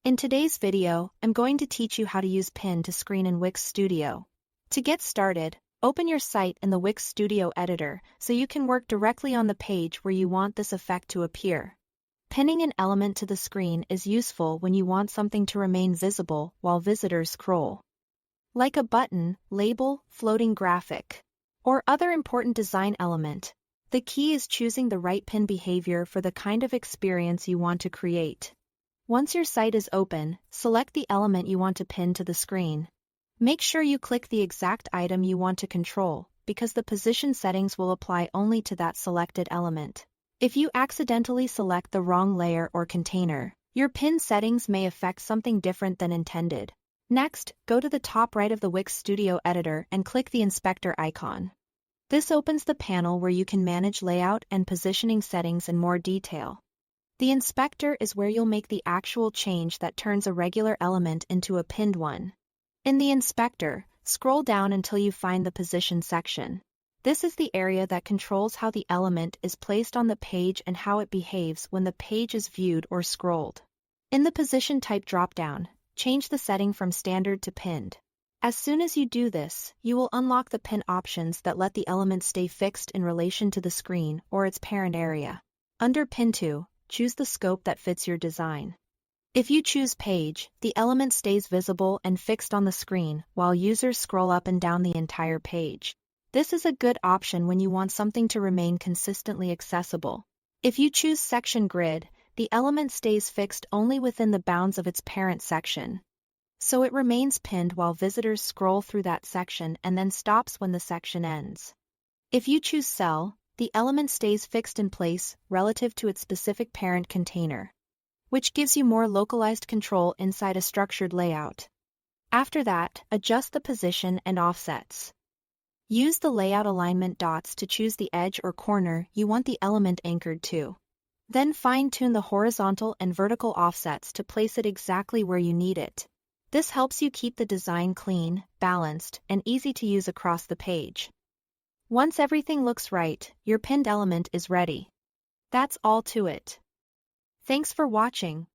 In today's video, I'm going to teach you how to use pin to screen in Wix Studio. To get started, open your site in the Wix Studio editor so you can work directly on the page where you want this effect to appear. Pinning an element to the screen is useful when you want something to remain visible while visitors scroll. Like a button, label, floating graphic, or other important design element. The key is choosing the right pin behavior for the kind of experience you want to create. Once your site is open, select the element you want to pin to the screen. Make sure you click the exact item you want to control, because the position settings will apply only to that selected element. If you accidentally select the wrong layer or container, your pin settings may affect something different than intended. Next, go to the top right of the Wix Studio editor and click the inspector icon. This opens the panel where you can manage layout and positioning settings in more detail. The inspector is where you'll make the actual change that turns a regular element into a pinned one. In the inspector, scroll down until you find the position section. This is the area that controls how the element is placed on the page and how it behaves when the page is viewed or scrolled. In the position type dropdown, change the setting from standard to pinned. As soon as you do this, you will unlock the pin options that let the element stay fixed in relation to the screen or its parent area. Under Pin to, choose the scope that fits your design. If you choose Page, the element stays visible and fixed on the screen while users scroll up and down the entire page. This is a good option when you want something to remain consistently accessible. If you choose Section Grid, the element stays fixed only within the bounds of its parent section. So it remains pinned while visitors scroll through that section and then stops when the section ends. If you choose Cell, the element stays fixed in place relative to its specific parent container, which gives you more localized control inside a structured layout. After that, adjust the position and offsets. Use the layout alignment dots to choose the edge or corner you want the element anchored to. Then fine-tune the horizontal and vertical offsets to place it exactly where you need it. This helps you keep the design clean, balanced, and easy to use across the page. Once everything looks right, your pinned element is ready. That's all to it. Thanks for watching.